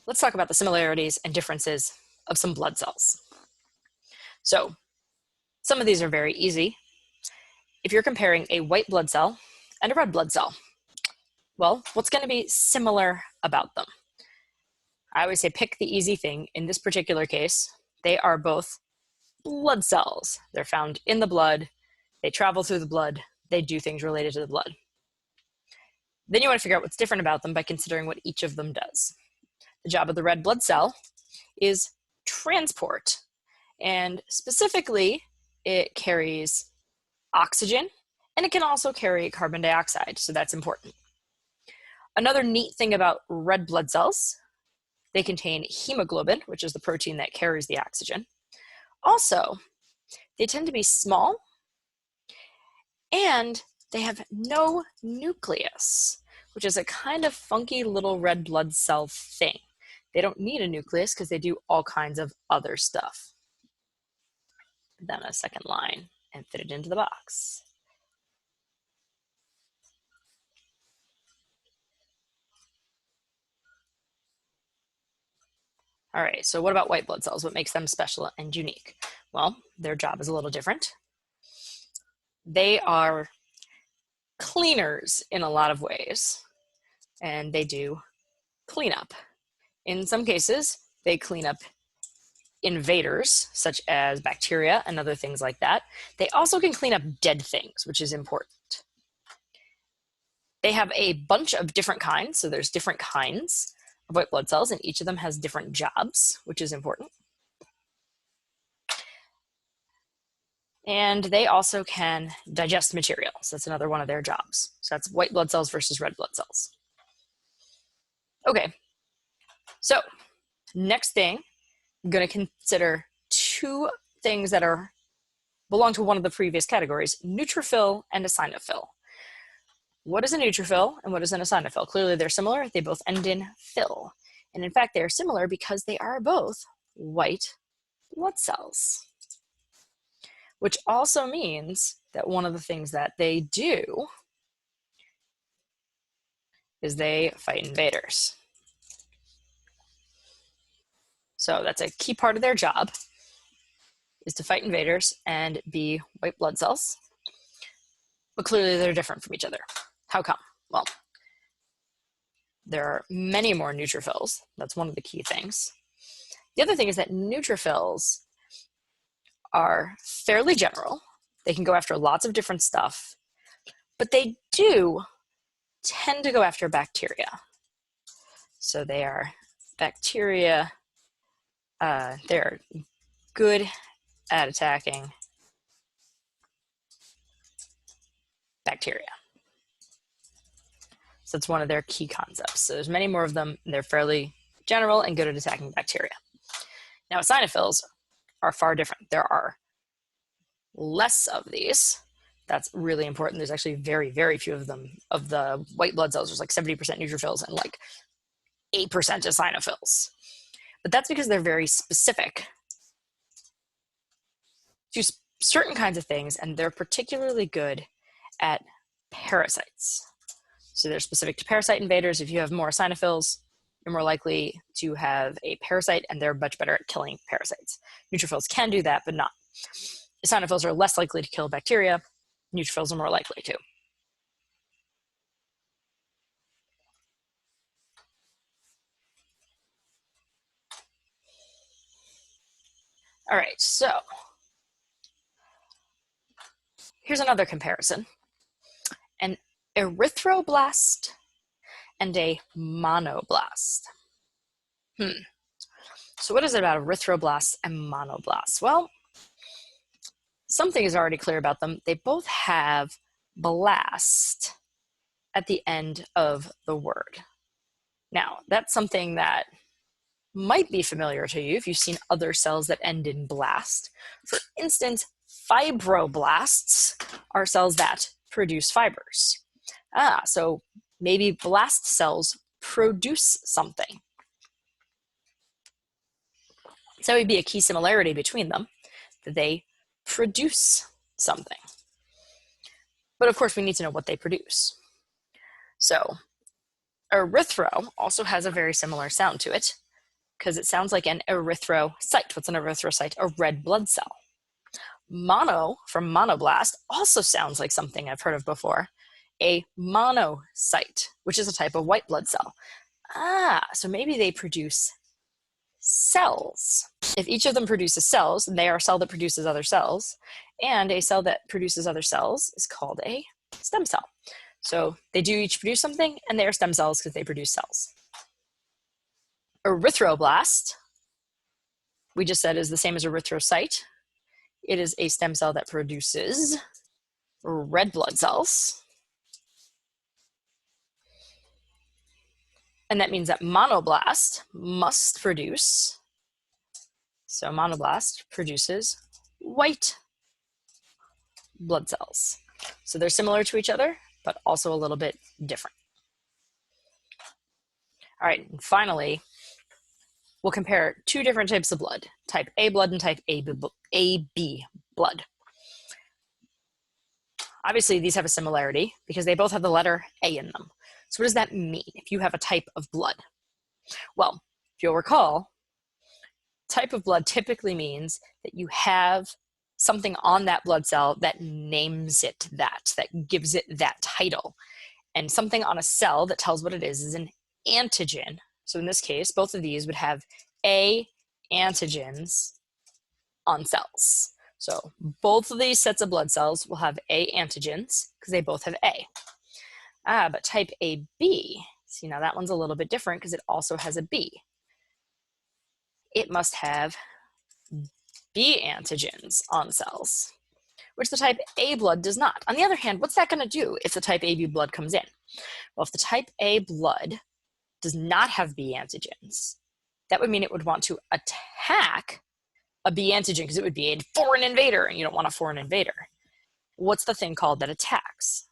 let's talk about the similarities and differences of some blood cells. So some of these are very easy. If you're comparing a white blood cell and a red blood cell, well, what's going to be similar about them? I always say pick the easy thing. In this particular case, they are both blood cells. They're found in the blood. They travel through the blood. They do things related to the blood. Then you want to figure out what's different about them by considering what each of them does. The job of the red blood cell is transport. And specifically, it carries oxygen, and it can also carry carbon dioxide, so that's important. Another neat thing about red blood cells, they contain hemoglobin, which is the protein that carries the oxygen. Also, they tend to be small, and they have no nucleus, which is a kind of funky little red blood cell thing. They don't need a nucleus because they do all kinds of other stuff. Then a second line and fit it into the box. All right, so what about white blood cells? What makes them special and unique? Well, their job is a little different. They are cleaners in a lot of ways, and they do cleanup. In some cases, they clean up invaders, such as bacteria and other things like that. They also can clean up dead things, which is important. They have a bunch of different kinds, so there's different kinds of white blood cells, and each of them has different jobs, which is important. And they also can digest materials. That's another one of their jobs. So that's white blood cells versus red blood cells. Okay, so next thing, I'm going to consider two things that belong to one of the previous categories, neutrophil and eosinophil. What is a neutrophil and what is an eosinophil? Clearly they're similar. They both end in "phil." And in fact, they are similar because they are both white blood cells, which also means that one of the things that they do is they fight invaders. So that's a key part of their job, is to fight invaders and be white blood cells. But clearly they're different from each other. How come? Well, there are many more neutrophils. That's one of the key things. The other thing is that neutrophils are fairly general. They can go after lots of different stuff, but they do tend to go after bacteria. So they are bacteria. They're good at attacking bacteria. So it's one of their key concepts. So there's many more of them. They're fairly general and good at attacking bacteria. Now, eosinophils are far different. There are less of these. That's really important. There's actually very, very few of them. Of the white blood cells, there's like 70% neutrophils and like 8% eosinophils. But that's because they're very specific to certain kinds of things, and they're particularly good at parasites. So they're specific to parasite invaders. If you have more eosinophils, you're more likely to have a parasite, and they're much better at killing parasites. Neutrophils can do that, but not. Eosinophils are less likely to kill bacteria. Neutrophils are more likely to. All right, so here's another comparison. An erythroblast and a monoblast. So what is it about erythroblasts and monoblasts? Well, something is already clear about them. They both have blast at the end of the word. Now, that's something that might be familiar to you if you've seen other cells that end in blast. For instance, fibroblasts are cells that produce fibers. So maybe blast cells produce something. So it would be a key similarity between them, that they produce something. But of course, we need to know what they produce. So erythro also has a very similar sound to it. because it sounds like an erythrocyte. What's an erythrocyte? A red blood cell. Mono, from monoblast, also sounds like something I've heard of before. A monocyte, which is a type of white blood cell. So maybe they produce cells. If each of them produces cells, then they are a cell that produces other cells, and a cell that produces other cells is called a stem cell. So they do each produce something, and they are stem cells because they produce cells. Erythroblast, we just said, is the same as erythrocyte. It is a stem cell that produces red blood cells. And that means that monoblast must produce, so monoblast produces white blood cells. So they're similar to each other, but also a little bit different. All right, and finally, we'll compare two different types of blood, type A blood and type AB blood. Obviously, these have a similarity because they both have the letter A in them. So what does that mean if you have a type of blood? Well, if you'll recall, type of blood typically means that you have something on that blood cell that names it that gives it that title. And something on a cell that tells what it is an antigen. So in this case, both of these would have A antigens on cells. So both of these sets of blood cells will have A antigens because they both have A. But type AB, see, now that one's a little bit different because it also has a B. It must have B antigens on cells, which the type A blood does not. On the other hand, what's that going to do if the type AB blood comes in? Well, if the type A blood does not have B antigens, that would mean it would want to attack a B antigen because it would be a foreign invader, and you don't want a foreign invader. What's the thing called that attacks?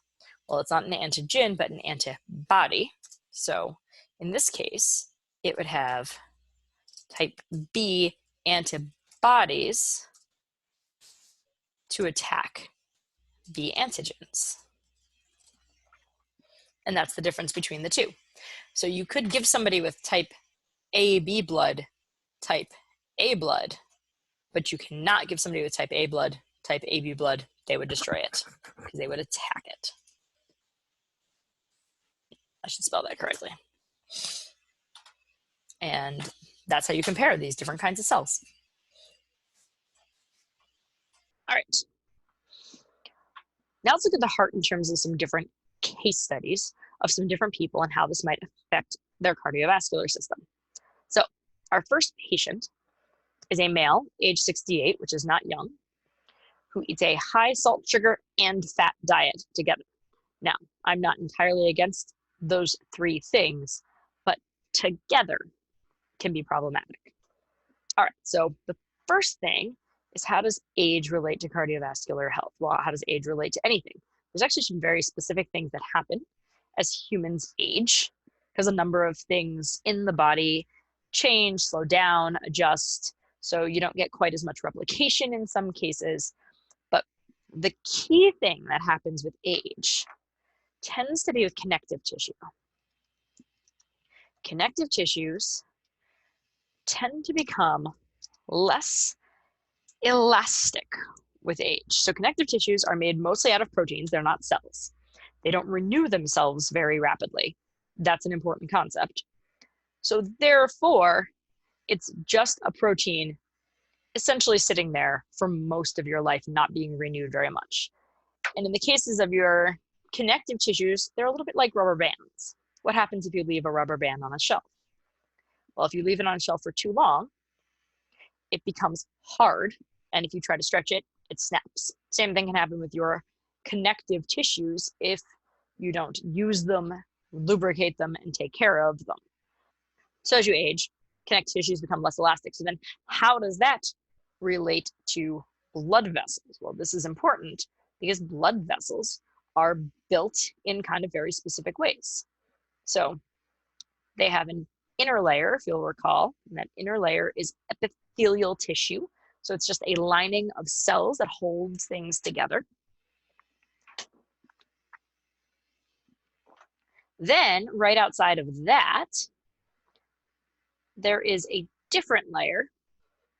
Well, it's not an antigen, but an antibody. So in this case, it would have type B antibodies to attack B antigens. And that's the difference between the two. So you could give somebody with type AB blood type A blood, but you cannot give somebody with type A blood type AB blood. They would destroy it because they would attack it. I should spell that correctly. And that's how you compare these different kinds of cells. All right. Now let's look at the heart in terms of some different case studies of some different people and how this might affect their cardiovascular system. So our first patient is a male, age 68, which is not young, who eats a high salt, sugar, and fat diet together. Now, I'm not entirely against those three things, but together can be problematic. All right, so the first thing is, how does age relate to cardiovascular health? Well, how does age relate to anything? There's actually some very specific things that happen as humans age, because a number of things in the body change, slow down, adjust, so you don't get quite as much replication in some cases. But the key thing that happens with age tends to be with connective tissue. Connective tissues tend to become less elastic with age. So connective tissues are made mostly out of proteins. They're not cells. They don't renew themselves very rapidly. That's an important concept. So therefore, it's just a protein essentially sitting there for most of your life, not being renewed very much. And in the cases of your connective tissues, they're a little bit like rubber bands. What happens if you leave a rubber band on a shelf? Well, if you leave it on a shelf for too long, it becomes hard. And if you try to stretch it, it snaps. Same thing can happen with your connective tissues if you don't use them, lubricate them, and take care of them. So as you age, connective tissues become less elastic. So then how does that relate to blood vessels? Well, this is important because blood vessels are built in kind of very specific ways. So they have an inner layer, if you'll recall, and that inner layer is epithelial tissue. So it's just a lining of cells that holds things together. Then right outside of that, there is a different layer,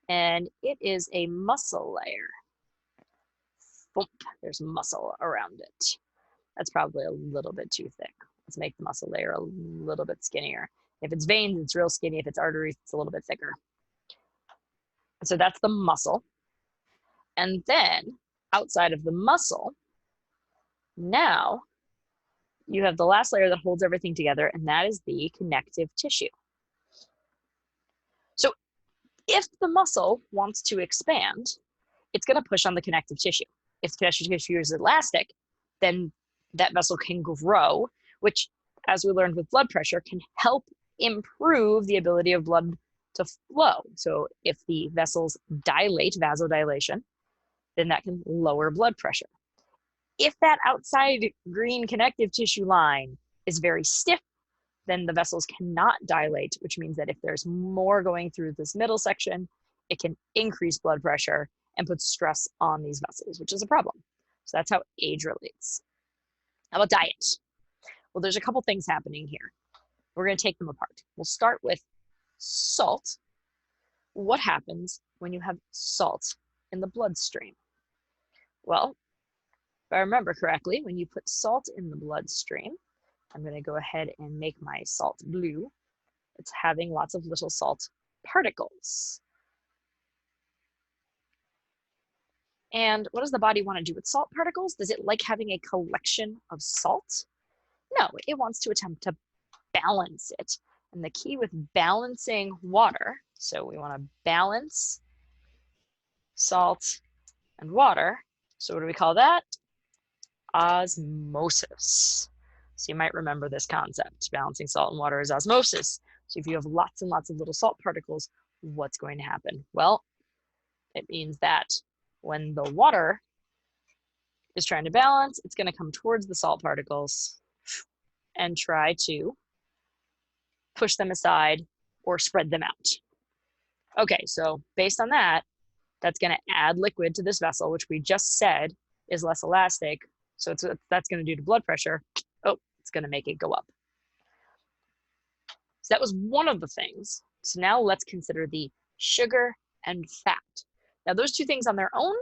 and it is a muscle layer. Boom, there's muscle around it. That's probably a little bit too thick. Let's make the muscle layer a little bit skinnier. If it's veins, it's real skinny. If it's arteries, it's a little bit thicker. So that's the muscle. And then outside of the muscle, now you have the last layer that holds everything together, and that is the connective tissue. So if the muscle wants to expand, it's going to push on the connective tissue. If the connective tissue is elastic, then that vessel can grow, which, as we learned with blood pressure, can help improve the ability of blood to flow. So if the vessels dilate, vasodilation, then that can lower blood pressure. If that outside green connective tissue line is very stiff, then the vessels cannot dilate, which means that if there's more going through this middle section, it can increase blood pressure and put stress on these vessels, which is a problem. So that's how age relates. How about diet? Well, there's a couple things happening here. We're going to take them apart. We'll start with salt. What happens when you have salt in the bloodstream? Well, if I remember correctly, when you put salt in the bloodstream, I'm going to go ahead and make my salt blue. It's having lots of little salt particles. And what does the body want to do with salt particles? Does it like having a collection of salt? No, it wants to attempt to balance it. And the key with balancing water, so we want to balance salt and water. So what do we call that? Osmosis. So you might remember this concept. Balancing salt and water is osmosis. So if you have lots and lots of little salt particles, what's going to happen? Well, it means that when the water is trying to balance, it's going to come towards the salt particles and try to push them aside or spread them out. Okay, so based on that, that's going to add liquid to this vessel, which we just said is less elastic. So that's going to do to blood pressure. Oh, it's going to make it go up. So that was one of the things. So now let's consider the sugar and fat. Now those two things on their own,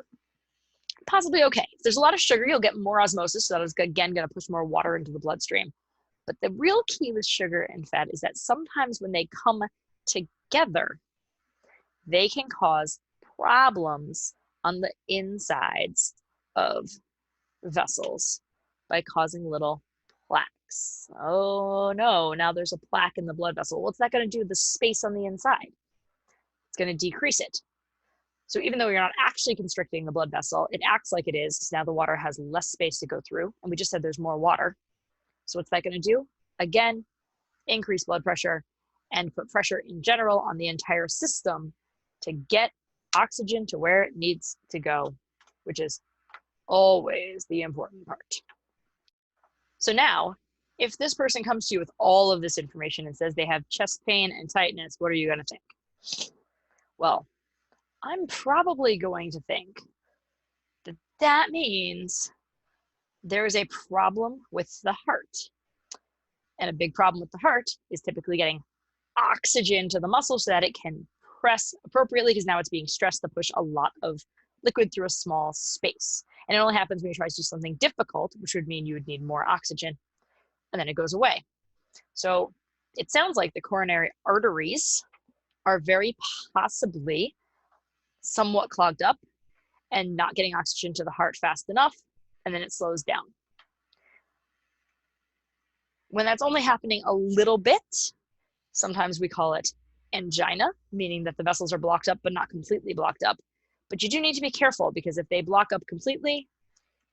possibly okay. If there's a lot of sugar, you'll get more osmosis. So that is, again, going to push more water into the bloodstream. But the real key with sugar and fat is that sometimes when they come together, they can cause problems on the insides of vessels by causing little plaques. Oh no, now there's a plaque in the blood vessel. What's that going to do to the space on the inside? It's going to decrease it. So even though you're not actually constricting the blood vessel, it acts like it is, because now the water has less space to go through. And we just said there's more water. So what's that going to do? Again, increase blood pressure and put pressure in general on the entire system to get oxygen to where it needs to go, which is always the important part. So now, if this person comes to you with all of this information and says they have chest pain and tightness, what are you going to think? Well, I'm probably going to think that that means there is a problem with the heart. And a big problem with the heart is typically getting oxygen to the muscle so that it can press appropriately, because now it's being stressed to push a lot of liquid through a small space. And it only happens when you try to do something difficult, which would mean you would need more oxygen, and then it goes away. So it sounds like the coronary arteries are very possibly somewhat clogged up and not getting oxygen to the heart fast enough, and then it slows down. When that's only happening a little bit, sometimes we call it angina, meaning that the vessels are blocked up but not completely blocked up. But you do need to be careful, because if they block up completely,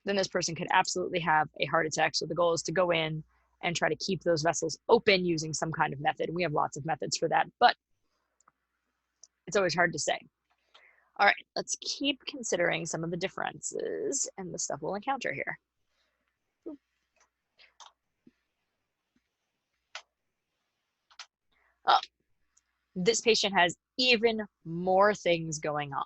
then this person could absolutely have a heart attack. So the goal is to go in and try to keep those vessels open using some kind of method. We have lots of methods for that, but it's always hard to say. All right, let's keep considering some of the differences and the stuff we'll encounter here. Oh, this patient has even more things going on.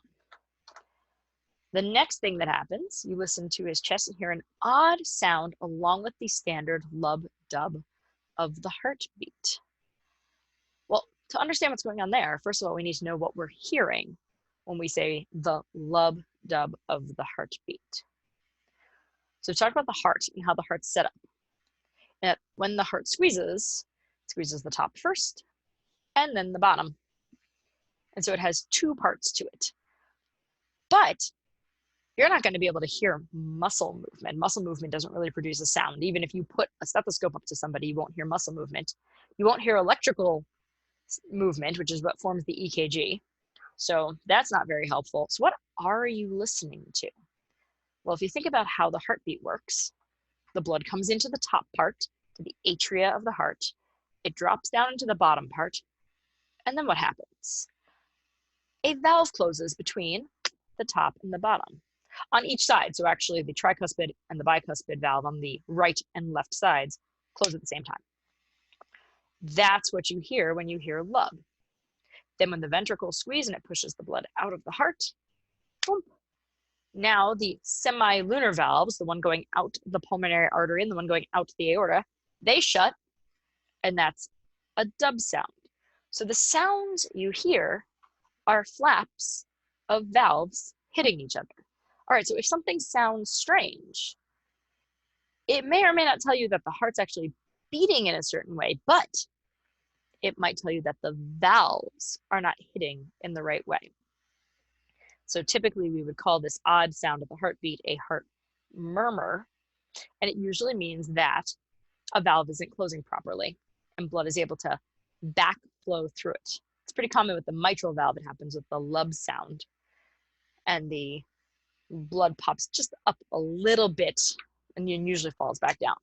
The next thing that happens, you listen to his chest and hear an odd sound along with the standard lub-dub of the heartbeat. Well, To understand what's going on there, first of all, we need to know what we're hearing when we say the lub-dub of the heartbeat. So talk about the heart and how the heart's set up. And when the heart squeezes, it squeezes the top first and then the bottom. And so it has two parts to it. But you're not going to be able to hear muscle movement. Muscle movement doesn't really produce a sound. Even if you put a stethoscope up to somebody, you won't hear muscle movement. You won't hear electrical movement, which is what forms the EKG. So that's not very helpful. So what are you listening to? Well, if you think about how the heartbeat works, the blood comes into the top part, to the atria of the heart. It drops down into the bottom part. And then what happens? A valve closes between the top and the bottom on each side. So actually the tricuspid and the bicuspid valve on the right and left sides close at the same time. That's what you hear when you hear lub. Then when the ventricles squeeze and it pushes the blood out of the heart, boom. Now the semilunar valves, the one going out the pulmonary artery and the one going out to the aorta, they shut, and that's a dub sound. So the sounds you hear are flaps of valves hitting each other. All right, so if something sounds strange, it may or may not tell you that the heart's actually beating in a certain way, but it might tell you that the valves are not hitting in the right way. So typically we would call this odd sound of the heartbeat a heart murmur, and it usually means that a valve isn't closing properly and blood is able to backflow through it. It's pretty common with the mitral valve. It happens with the lub sound, and the blood pops just up a little bit and usually falls back down.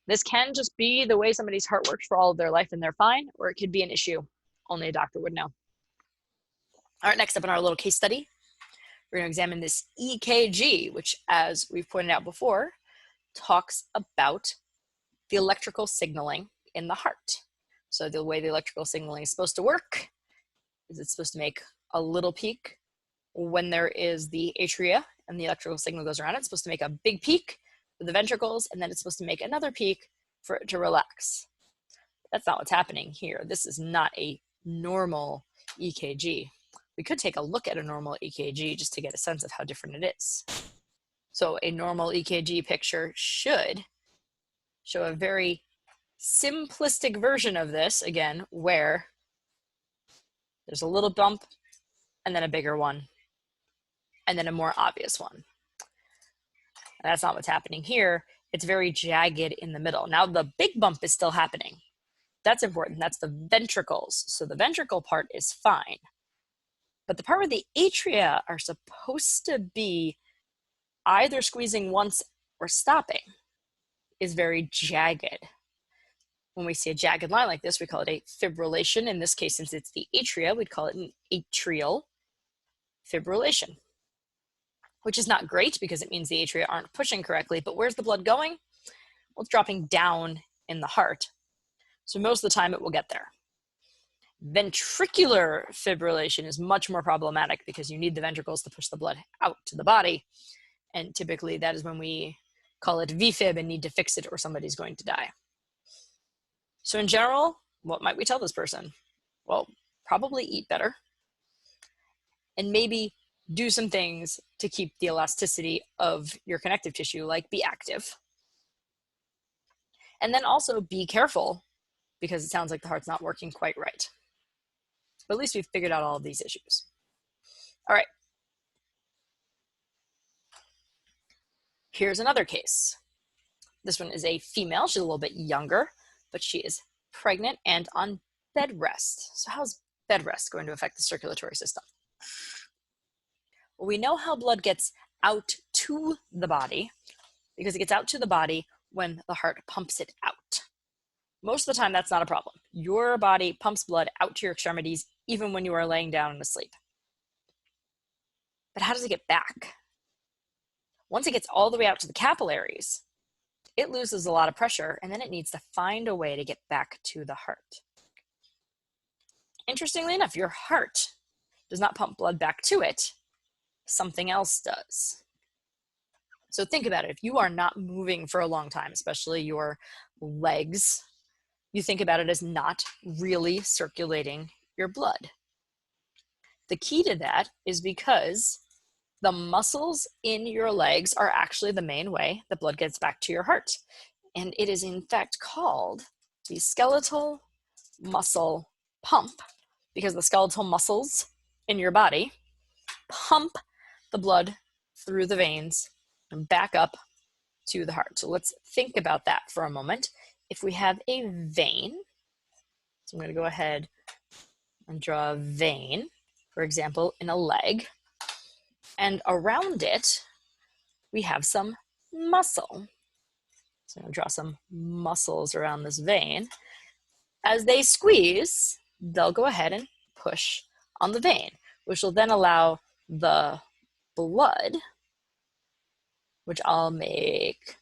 This can just be the way somebody's heart works for all of their life and they're fine, or it could be an issue. Only a doctor would know. All right, next up in our little case study, we're going to examine this EKG, which, as we've pointed out before, talks about the electrical signaling in the heart. So the way the electrical signaling is supposed to work is it's supposed to make a little peak when there is the atria and the electrical signal goes around. It's supposed to make a big peak for the ventricles, and then it's supposed to make another peak for it to relax. That's not what's happening here. This is not a normal EKG. We could take a look at a normal EKG just to get a sense of how different it is. So a normal EKG picture should show a very simplistic version of this, again, where there's a little bump and then a bigger one and then a more obvious one. And that's not what's happening here. It's very jagged in the middle. Now the big bump is still happening. That's important. That's the ventricles. So the ventricle part is fine. But the part where the atria are supposed to be either squeezing once or stopping is very jagged. When we see a jagged line like this, we call it a fibrillation. In this case, since it's the atria, we'd call it an atrial fibrillation, which is not great because it means the atria aren't pushing correctly. But where's the blood going? Well, it's dropping down in the heart. So most of the time it will get there. Ventricular fibrillation is much more problematic because you need the ventricles to push the blood out to the body. And typically that is when we call it VFib and need to fix it or somebody's going to die. So in general, what might we tell this person? Well, probably eat better and maybe do some things to keep the elasticity of your connective tissue, like be active. And then also be careful because it sounds like the heart's not working quite right. But at least we've figured out all of these issues. All right. Here's another case. This one is a female. She's a little bit younger, but she is pregnant and on bed rest. So how's bed rest going to affect the circulatory system? Well, we know how blood gets out to the body because it gets out to the body when the heart pumps it out. Most of the time, that's not a problem. Your body pumps blood out to your extremities even when you are laying down and asleep. But how does it get back? Once it gets all the way out to the capillaries, it loses a lot of pressure, and then it needs to find a way to get back to the heart. Interestingly enough, your heart does not pump blood back to it. Something else does. So think about it. If you are not moving for a long time, especially your legs, you think about it as not really circulating your blood. The key to that is because the muscles in your legs are actually the main way the blood gets back to your heart. And it is in fact called the skeletal muscle pump, because the skeletal muscles in your body pump the blood through the veins and back up to the heart. So let's think about that for a moment. If we have a vein, so I'm going to go ahead and draw a vein, for example, in a leg, and around it, we have some muscle. So I'm going to draw some muscles around this vein. As they squeeze, they'll go ahead and push on the vein, which will then allow the blood, which I'll make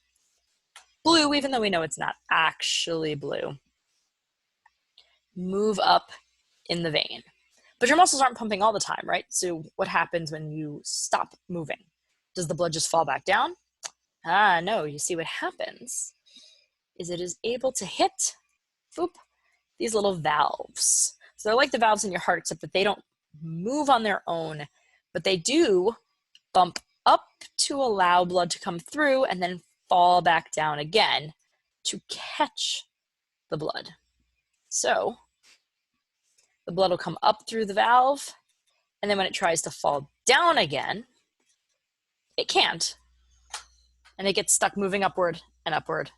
blue, even though we know it's not actually blue, move up in the vein. But your muscles aren't pumping all the time, right? So what happens when you stop moving? Does the blood just fall back down? No, you see what happens is it is able to hit, boop, these little valves. So they're like the valves in your heart, except that they don't move on their own, but they do bump up to allow blood to come through and then fall back down again to catch the blood. So the blood will come up through the valve, and then when it tries to fall down again, it can't, and it gets stuck moving upward and upward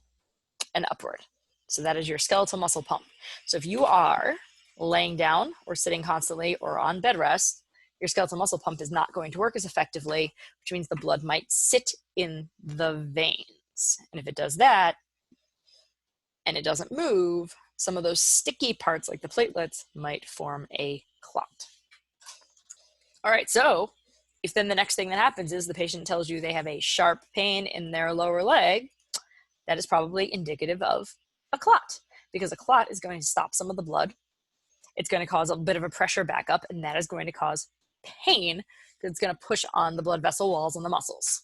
and upward. So that is your skeletal muscle pump. So if you are laying down or sitting constantly or on bed rest, your skeletal muscle pump is not going to work as effectively, which means the blood might sit in the veins. And if it does that and it doesn't move, some of those sticky parts like the platelets might form a clot. All right, so if then the next thing that happens is the patient tells you they have a sharp pain in their lower leg, that is probably indicative of a clot, because a clot is going to stop some of the blood. It's going to cause a bit of a pressure backup, and that is going to cause pain because it's going to push on the blood vessel walls and the muscles.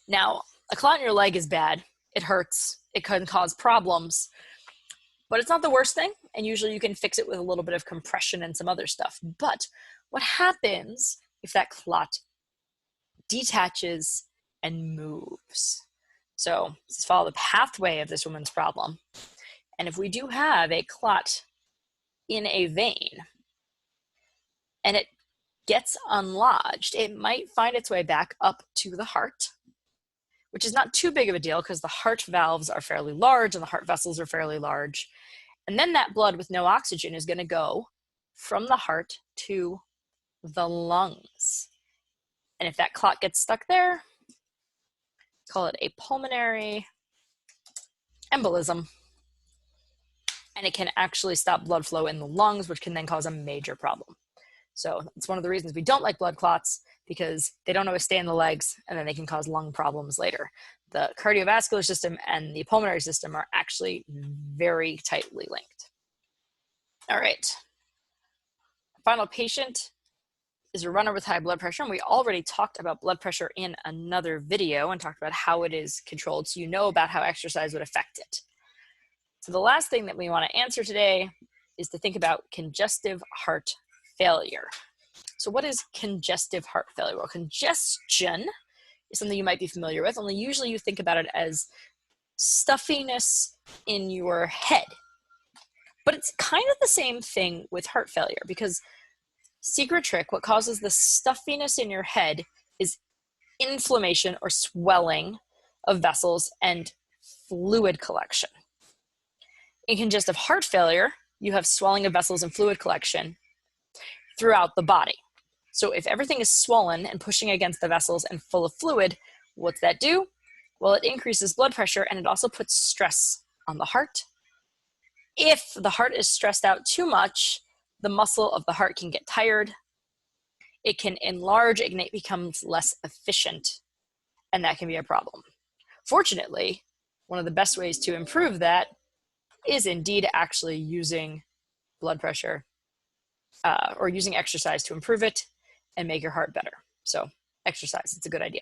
Now, a clot in your leg is bad. It hurts. It can cause problems, but it's not the worst thing. And usually you can fix it with a little bit of compression and some other stuff. But what happens if that clot detaches and moves? So let's follow the pathway of this woman's problem. And if we do have a clot in a vein and it gets unlodged, it might find its way back up to the heart, which is not too big of a deal because the heart valves are fairly large and the heart vessels are fairly large. And then that blood with no oxygen is going to go from the heart to the lungs. And if that clot gets stuck there, call it a pulmonary embolism. And it can actually stop blood flow in the lungs, which can then cause a major problem. So it's one of the reasons we don't like blood clots, because they don't always stay in the legs and then they can cause lung problems later. The cardiovascular system and the pulmonary system are actually very tightly linked. All right. Final patient is a runner with high blood pressure. And we already talked about blood pressure in another video and talked about how it is controlled. So you know about how exercise would affect it. So the last thing that we want to answer today is to think about congestive heart failure. So what is congestive heart failure? Well, congestion is something you might be familiar with, only usually you think about it as stuffiness in your head. But it's kind of the same thing with heart failure, because secret trick, what causes the stuffiness in your head is inflammation or swelling of vessels and fluid collection. In congestive heart failure, you have swelling of vessels and fluid collection throughout the body. So if everything is swollen and pushing against the vessels and full of fluid, what's that do? Well, it increases blood pressure and it also puts stress on the heart. If the heart is stressed out too much, the muscle of the heart can get tired. It can enlarge and it becomes less efficient, and that can be a problem. Fortunately, one of the best ways to improve that is indeed actually using blood pressure or using exercise to improve it and make your heart better. So exercise, it's a good idea.